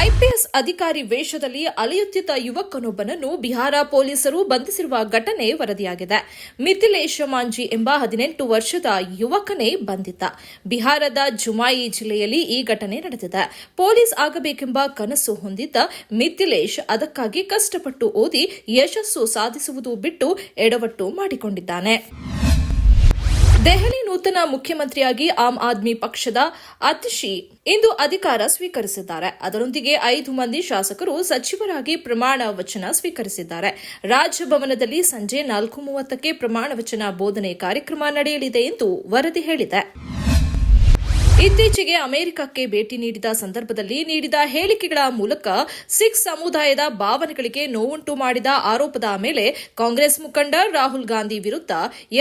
IPS ಅಧಿಕಾರಿ ವೇಷದಲ್ಲಿ ಅಲೆಯುತ್ತಿದ್ದ ಯುವಕನೊಬ್ಬನನ್ನು ಬಿಹಾರ ಪೊಲೀಸರು ಬಂಧಿಸಿರುವ ಘಟನೆ ವರದಿಯಾಗಿದೆ. ಮಿಥಿಲೇಶ್ ಮಾಂಜಿ ಎಂಬ 18 ವರ್ಷದ ಯುವಕನೇ ಬಂಧಿತ. ಬಿಹಾರದ ಜುಮಾಯಿ ಜಿಲ್ಲೆಯಲ್ಲಿ ಈ ಘಟನೆ ನಡೆದಿದೆ. ಪೊಲೀಸ್ ಆಗಬೇಕೆಂಬ ಕನಸು ಹೊಂದಿದ್ದ ಮಿಥಿಲೇಶ್ ಅದಕ್ಕಾಗಿ ಕಷ್ಟಪಟ್ಟು ಓದಿ ಯಶಸ್ಸು ಸಾಧಿಸುವುದು ಬಿಟ್ಟು ಎಡವಟ್ಟು ಮಾಡಿಕೊಂಡಿದ್ದಾನೆ. ದೆಹಲಿ ನೂತನ ಮುಖ್ಯಮಂತ್ರಿಯಾಗಿ ಆಮ್ ಆದ್ಮಿ ಪಕ್ಷದ ಅತಿಶಿ ಇಂದು ಅಧಿಕಾರ ಸ್ವೀಕರಿಸಿದ್ದಾರೆ. ಅದರೊಂದಿಗೆ 5 ಮಂದಿ ಶಾಸಕರು ಸಚಿವರಾಗಿ ಪ್ರಮಾಣ ವಚನ ಸ್ವೀಕರಿಸಿದ್ದಾರೆ. ರಾಜಭವನದಲ್ಲಿ ಸಂಜೆ 4:30ಕ್ಕೆ ಪ್ರಮಾಣ ವಚನ ಬೋಧನೆ ಕಾರ್ಯಕ್ರಮ ನಡೆಯಲಿದೆ ಎಂದು ವರದಿ ಹೇಳಿದೆ. ಇತ್ತೀಚೆಗೆ ಅಮೆರಿಕಕ್ಕೆ ಭೇಟಿ ನೀಡಿದ ಸಂದರ್ಭದಲ್ಲಿ ನೀಡಿದ ಹೇಳಿಕೆಗಳ ಮೂಲಕ ಸಿಖ್ ಸಮುದಾಯದ ಭಾವನೆಗಳಿಗೆ ನೋವುಂಟು ಮಾಡಿದ ಆರೋಪದ ಮೇಲೆ ಕಾಂಗ್ರೆಸ್ ಮುಖಂಡ ರಾಹುಲ್ ಗಾಂಧಿ ವಿರುದ್ಧ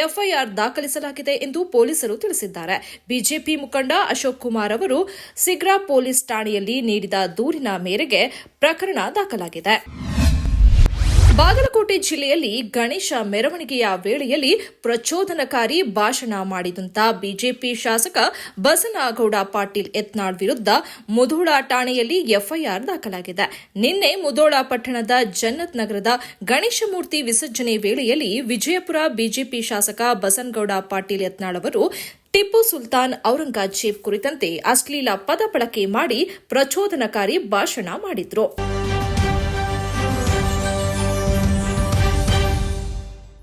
ಎಫ್ಐಆರ್ ದಾಖಲಿಸಲಾಗಿದೆ ಎಂದು ಪೊಲೀಸರು ತಿಳಿಸಿದ್ದಾರೆ. ಬಿಜೆಪಿ ಮುಖಂಡ ಅಶೋಕ್ ಕುಮಾರ್ ಅವರು ಸಿಗ್ರಾ ಪೊಲೀಸ್ ಠಾಣೆಯಲ್ಲಿ ನೀಡಿದ ದೂರಿನ ಮೇರೆಗೆ ಪ್ರಕರಣ ದಾಖಲಾಗಿದೆ. ಬಾಗಲಕೋಟೆ ಜಿಲ್ಲೆಯಲ್ಲಿ ಗಣೇಶ ಮೆರವಣಿಗೆಯ ವೇಳೆಯಲ್ಲಿ ಪ್ರಚೋದನಕಾರಿ ಭಾಷಣ ಮಾಡಿದಂತ ಬಿಜೆಪಿ ಶಾಸಕ ಬಸನಗೌಡ ಪಾಟೀಲ್ ಯತ್ನಾಳ್ ವಿರುದ್ಧ ಮುಧೋಳ ಠಾಣೆಯಲ್ಲಿ ಎಫ್ಐಆರ್ ದಾಖಲಾಗಿದೆ. ನಿನ್ನೆ ಮುಧೋಳ ಪಟ್ಟಣದ ಜನ್ನತ್ ನಗರದ ಗಣೇಶ ಮೂರ್ತಿ ವಿಸರ್ಜನೆ ವೇಳೆಯಲ್ಲಿ ವಿಜಯಪುರ ಬಿಜೆಪಿ ಶಾಸಕ ಬಸನಗೌಡ ಪಾಟೀಲ್ ಯತ್ನಾಳ್ ಅವರು ಟಿಪ್ಪು ಸುಲ್ತಾನ್ ಔರಂಗಜೇಬ್ ಕುರಿತಂತೆ ಅಶ್ಲೀಲ ಪದ ಬಳಕೆ ಮಾಡಿ ಪ್ರಚೋದನಕಾರಿ ಭಾಷಣ ಮಾಡಿದ್ರು.